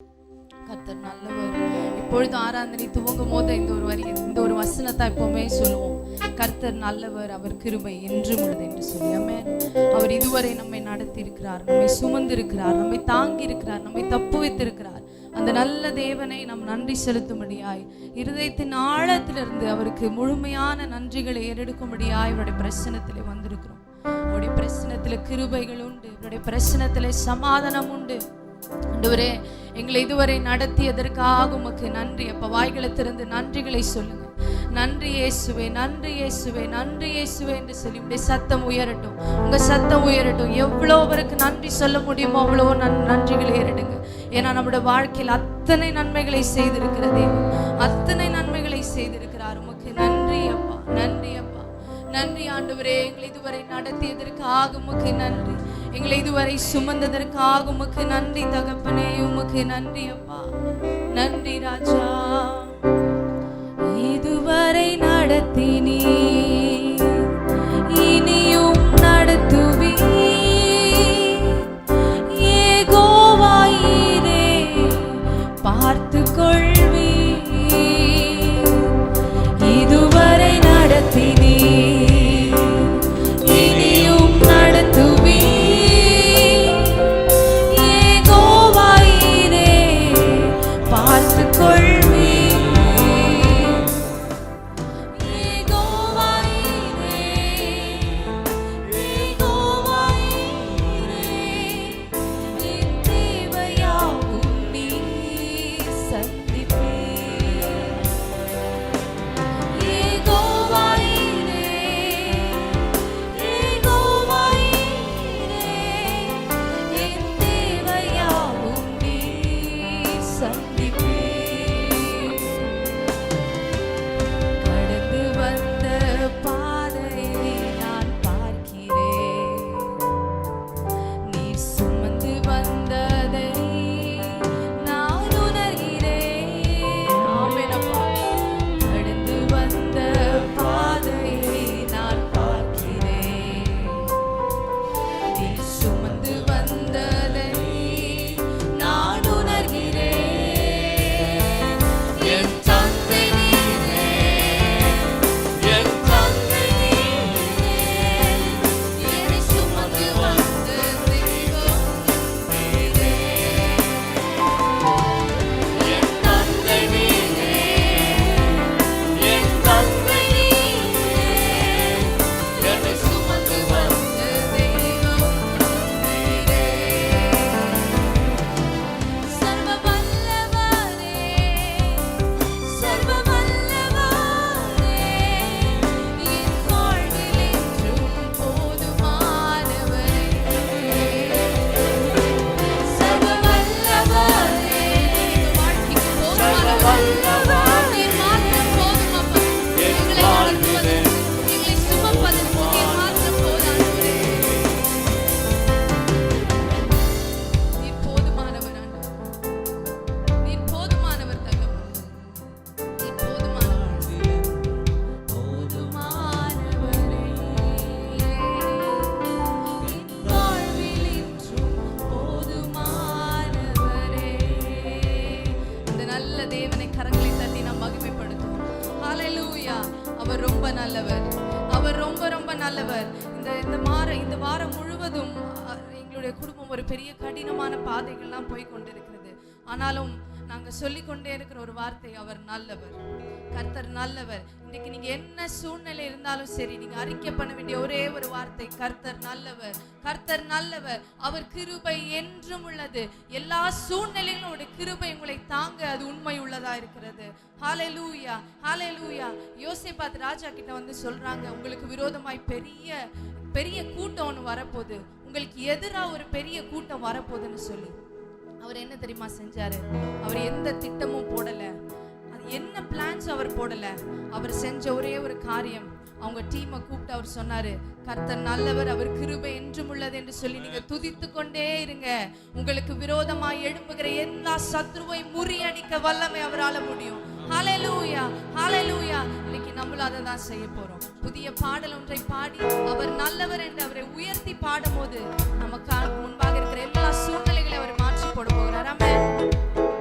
கர்த்தர் நல்லவர். இப்பொழுது ஆராதனை துவங்கும் போது இந்த ஒரு வசனத்தை எப்பவுமே சொல்லுவோம். கர்த்தர் நல்லவர், அவர் கிருபை என்றும் உள்ளது என்று சொல்லி. ஆமென். அவர் இதுவரை நம்மை நடத்தி இருக்கிறார், நம்மை சுமந்து இருக்கிறார், நம்மை தாங்கி இருக்கிறார், நம்மை தப்பு வைத்திருக்கிறார். அந்த நல்ல தேவனை நாம் நன்றி செலுத்தும்படியாய் இருதயத்தின் ஆழத்திலிருந்து அவருக்கு முழுமையான நன்றிகளை ஏறெடுக்கும்படியாய் அவருடைய பிரசனத்திலே வந்திருக்கிறோம். அவருடைய பிரசனத்திலே கிருபைகள் உண்டு, அவருடைய பிரசனத்திலே சமாதானம் உண்டு. ஆண்டவரே, எங்களை இதுவரை நடத்தியதற்காக உமக்கு நன்றி. அப்ப வாய்களை திறந்து நன்றிகளை சொல்லுங்க. நன்றி இயேசுவே, நன்றி இயேசுவே, நன்றி இயேசுவே என்று சொல்லி உங்களுடைய சத்தம் உயரட்டும், உங்க சத்தம் உயரட்டும். எவ்வளோ அவருக்கு நன்றி சொல்ல முடியுமோ அவ்வளோ நன்றிகளை ஏறிடுங்க. ஏன்னா நம்முடைய வாழ்க்கையில் அத்தனை நன்மைகளை செய்திருக்கிறதே, அத்தனை நன்மைகளை செய்திருக்கிறார். உமக்கு நன்றி அப்பா, நன்றி அப்பா, நன்றி ஆண்டவரே. எங்களை இதுவரை நடத்தியதற்காக உமக்கு நன்றி, எங்களை இதுவரை சுமந்ததற்காக உமக்கு நன்றி தகப்பனே, உமக்கு நன்றி அப்பா, நன்றி ராஜா. இதுவரை நடத்தினீ, இனியும் நடத்துவீ, யெகோவாயிரே பார்த்து கொள்வீ. இதுவரை நடத்தினீ, இந்த வாரம் முழுவதும் எங்களுடைய குடும்பம் ஒரு பெரிய கடினமான பாதைகள்லாம் போய் கொண்டிருக்கிறது. ஆனாலும் நாங்க சொல்லிக்கொண்டே இருக்கிற ஒரு வார்த்தை, அவர் நல்லவர், கர்த்தர் நல்லவர். இன்னைக்கு நீங்க என்ன சூழ்நிலை இருந்தாலும் சரி, நீங்க அறிக்கை பண்ண வேண்டிய ஒரே ஒரு வார்த்தை, கர்த்தர் நல்லவர், கர்த்தர் நல்லவர், அவர் கிருபை என்றும் உள்ளது. எல்லா சூழ்நிலையிலும் அவருடைய கிருபை உங்களை தாங்க அது உண்மை உள்ளதா இருக்கிறது. ஹல்லேலூயா, ஹல்லேலூயா. யோசேப்பு ராஜா கிட்ட வந்து சொல்றாங்க, உங்களுக்கு விரோதமாய் பெரிய கூட்டம் ஒன்று வரப்போகுது, உங்களுக்கு எதிராக ஒரு பெரிய கூட்டம் வரப்போகுதுன்னு சொல்லி அவர் என்ன தெரியுமா செஞ்சாரு? அவர் எந்த திட்டமும் போடல, அது என்ன பிளான்ஸ் அவர் போடல. அவர் செஞ்ச ஒரே ஒரு காரியம், அவங்க டீமை கூப்பிட்டு அவர் சொன்னாரு, கர்த்தர் நல்லவர், அவர் கிருபை என்றும் உள்ளது என்று சொல்லி நீங்க துதித்து கொண்டே இருங்க. உங்களுக்கு விரோதமாய் எழும்புகிற எல்லா சத்ருவை முறியடிக்க வல்லமை அவரால் முடியும். ஹல்லேலூயா, ஹல்லேலூயா. இன்னைக்கு நம்மளும் அதை தான் செய்ய போறோம். புதிய பாடல் ஒன்றை பாடி அவர் நல்லவர் என்று அவரை உயர்த்தி பாடும் போது நமக்கு முன்பாக இருக்கிற எல்லா சூழ்நிலைகளையும் அவர் மாற்றி போட போகிறார். ஆமென்.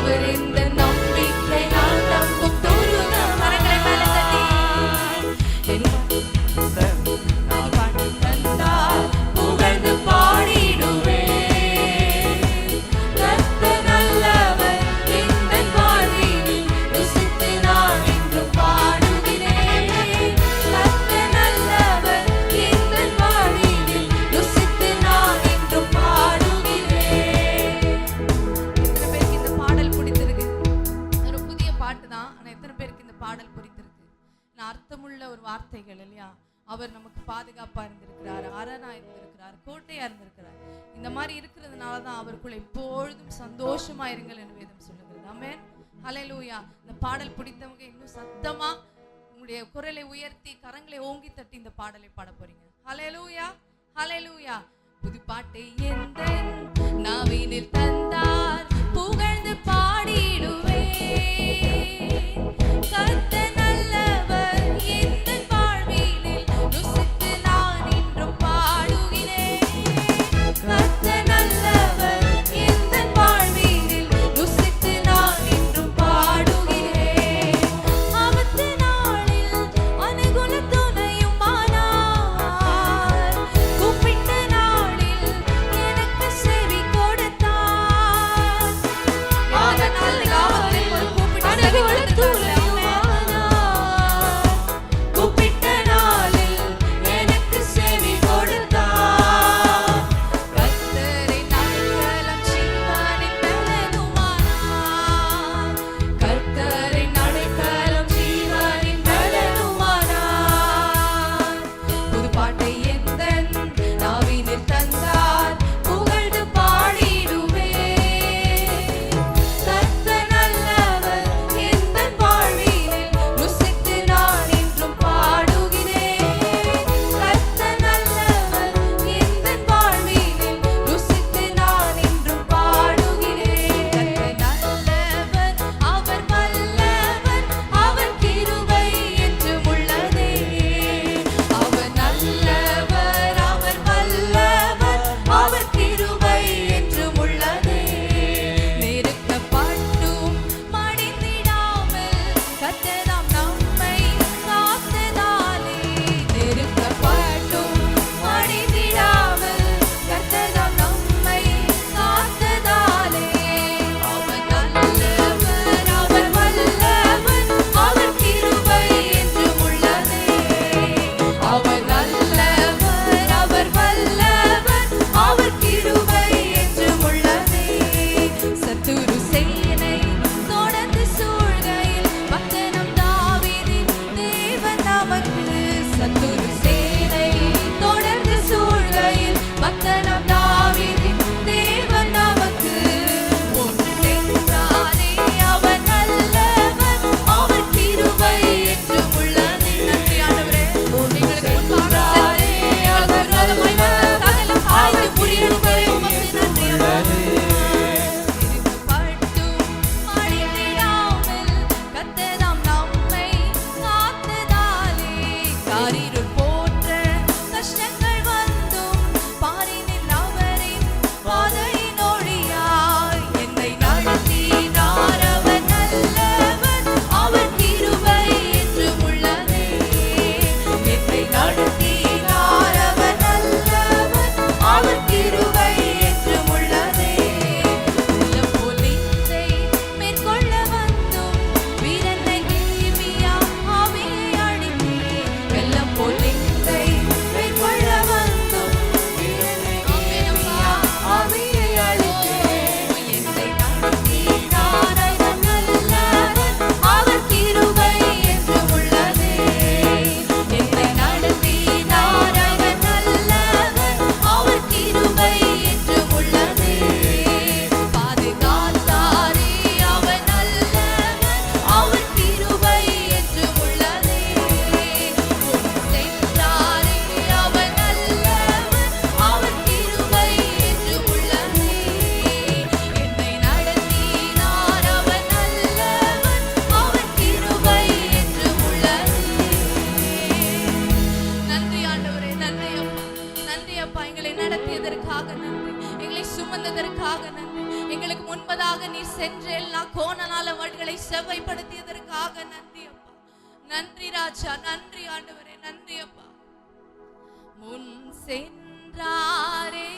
அவர் இந்த நம்பிக்கை நான் நம்பும் துருகம். கரங்களை மேலே தட்டி தந்தார் புகழ்ந்து பாடிடுவேன். கர்த்தர் நல்லவர் எந்தன் வாழ்வினில் ருசித்து நான் என்றும் பாடுகிறேன். கர்த்தர் நல்லவர் எந்தன் வாழ்வினில் ருசித்து நான் என்றும் பாடுகிறேன். எத்தனை பேருக்கு இந்த பாடல் பிடித்திருக்கு? ஒரு புதிய பாட்டு தான், ஆனா எத்தனை பேருக்கு இந்த பாடல் பிடித்திருக்கு? அர்த்தமுள்ள ஒரு வார்த்தைகள் இல்லையா? அவர் நமக்கு பாதுகாப்பா இருந்திருக்கிறார், அரணா இருந்திருக்கிறார், கோட்டையா இருந்திருக்கிறார். இந்த மாதிரி இருக்கிறதுனாலதான் அவருக்குள்ள எப்பொழுதும் சந்தோஷமா இருங்கள் என்று வேதம் சொல்லுகிறது. ஆமென், ஹல்லேலூயா. இந்த பாடல் பிடித்தவங்க இன்னும் சத்தமா உங்களுடைய குரலை உயர்த்தி கரங்களை ஓங்கி தட்டி இந்த பாடலை பாட போறீங்க. ஹல்லேலூயா, ஹல்லேலூயா. புது பாட்டை எந்த நாவினில் தந்தார் புகழ்ந்து பாடிடுவேன். கர்த்தர் நல்லவர் எந்தன் வாழ்வினில் ருசித்து நான் என்றும் பாடுகிறேன். கர்த்தர் நல்லவர் எந்தன் வாழ்வினில் ருசித்து நான் என்றும் பாடுகிறேன். ஆபத்து நாளில் அனுகூல துணையுமானார். கூப்பிட்ட நாளில் எனக்கு செவி கொடுத்தார். முன்பதாக நீர் சென்ற எல்லா கோணலால வழிகளை செவ்வைப்படுத்தியதற்காக நன்றி அப்பா. நன்றி ராஜா, நன்றி ஆண்டவரே, நன்றி அப்பா. முன் சென்றாரே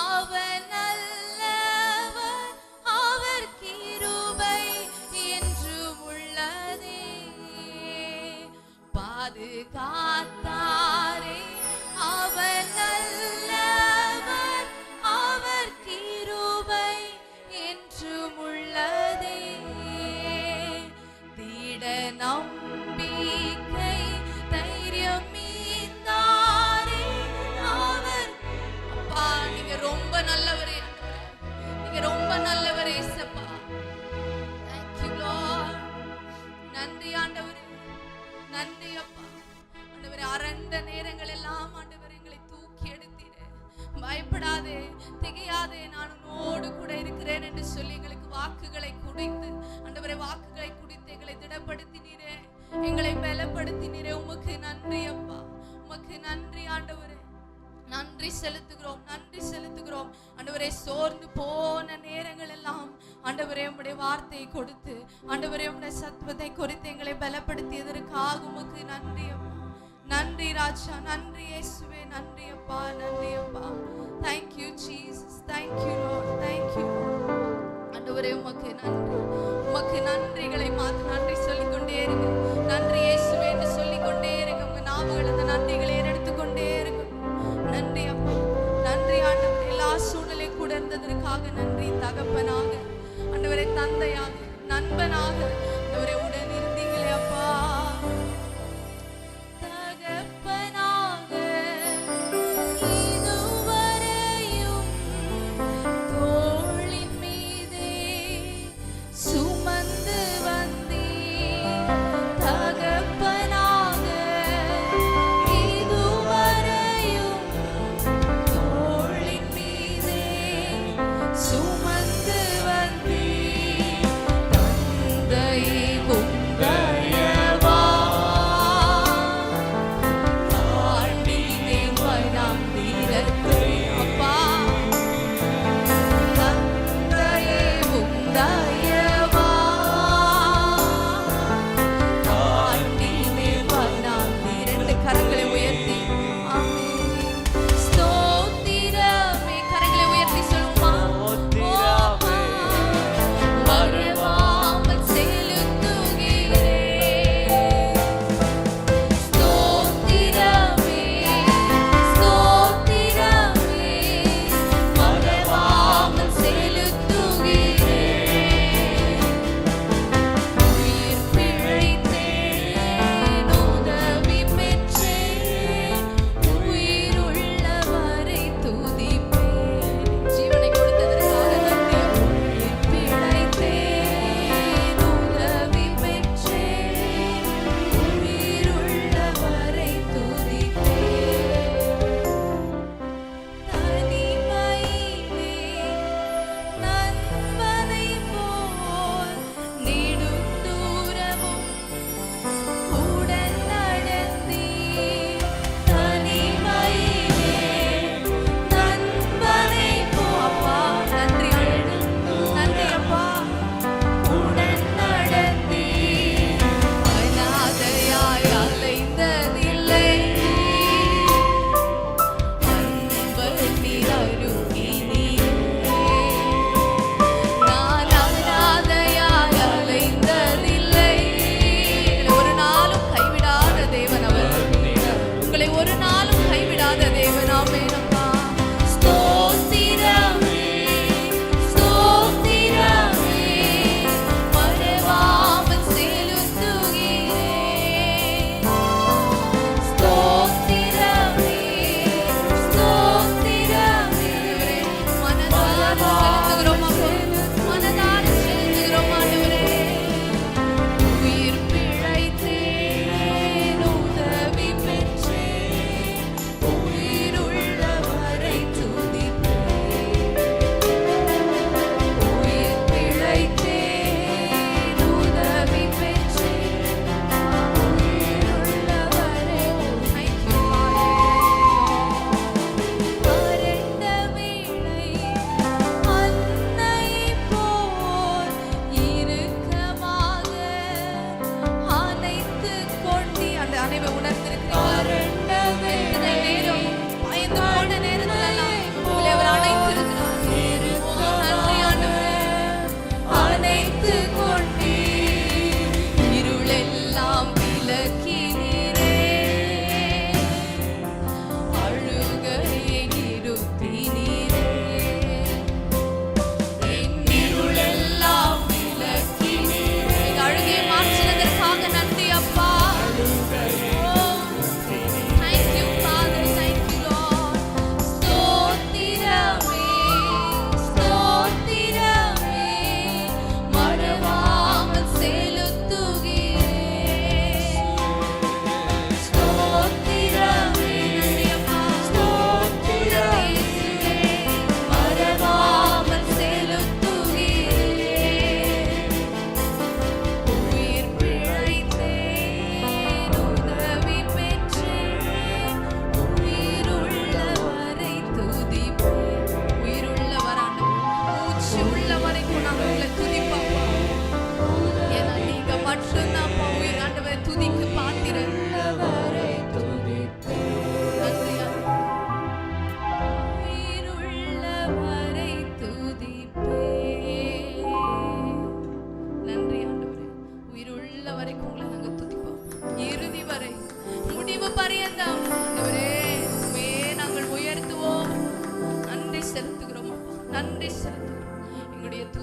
அவர் நல்லவர், அவர் கிருபை என்றும் உள்ளதே. பாதுகாத்தாரே அவர் நல்லவர், அவர் கிருபை என்றும் உள்ளதே. திட நம்பிக்கை தைரியம் மீந்தாரே அவர். அப்பா நீங்க ரொம்ப நல்லவரே, நீங்க ரொம்ப நல்லவரே இயேசப்பா. Thank you Lord. நன்றி ஆண்டவரே, நன்றி அப்பா. ஆண்டவரே அரண்ட நேரங்கள் எல்லாம் ஆண்டவரே எங்களை தூக்கி எடுத்தீரே. பயப்படாதே, திகையாதே, நான் உன்னோடு கூட இருக்கிறேன் என்று சொல்லி எங்களுக்கு வாக்குகளை குடித்து ஆண்டவரே வாக்குகளை குடித்து எங்களை திடப்படுத்தினீரே, எங்களை பலப்படுத்தினீரே. உமக்கு நன்றி அப்பா, உமக்கு நன்றி ஆண்டவரே. நன்றி செலுத்துகிறோம், நன்றி செலுத்துகிறோம் ஆண்டவரே. சோர்ந்து போன நேரங்கள் எல்லாம் ஆண்டவரே உம்முடைய வார்த்தையை கொடுத்து ஆண்டவரே உம்முடைய சத்துவத்தை குறித்து எங்களை பலப்படுத்தியதற்காக உமக்கு நன்றி அப்பா. நன்றி ராஜா, நன்றி இயேசுவே, நன்றி அப்பா, நன்றி அப்பா. Thank you Jesus, thank you Lord, thank you ஆண்டவரே. உமக்கு நன்றி, உமக்கு நன்றிகளை மாத்து நன்றி சொல்லிக்கொண்டே இருங்க. நன்றி இயேசுவே என்று சொல்லிக்கொண்டே இருங்க. உங்க நாவுகள் அந்த நன்றிகளை எடுத்துக்கொண்டே இருங்க. நன்றி அப்பா, நன்றி ஆண்டவரே. எல்லா சூழ்நிலை கூட இருந்ததற்காக நன்றி. தகப்பனாக ஆண்டவரே, தந்தையாக, நண்பனாக ஆண்டவரே உடன் இருந்தீங்களே அப்பா. தகப்பனாக இதுவரையும் தோளின் மீதே சுமந்து வந்தீர். தகப்பனாக இதுவரையும் தோளின் மீதே சுமந்து வந்தீர். தந்தை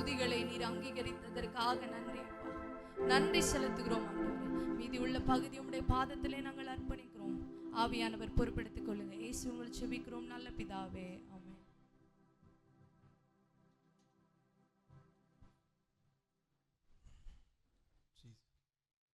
துதிகளை நீர் அங்கீகரித்ததற்காக நன்றி அப்பா. நன்றி செலுத்துகிறோம் ஆண்டவரே. மீதி உள்ள பகுதி உம்முடைய பாதத்திலே நாங்கள் அர்ப்பணிக்கிறோம். ஆவியானவர் பொறுப்பெடுத்துக் கொள்ளுங்க. இயேசு உங்களை செபிக்கிறோம் நல்ல பிதாவே.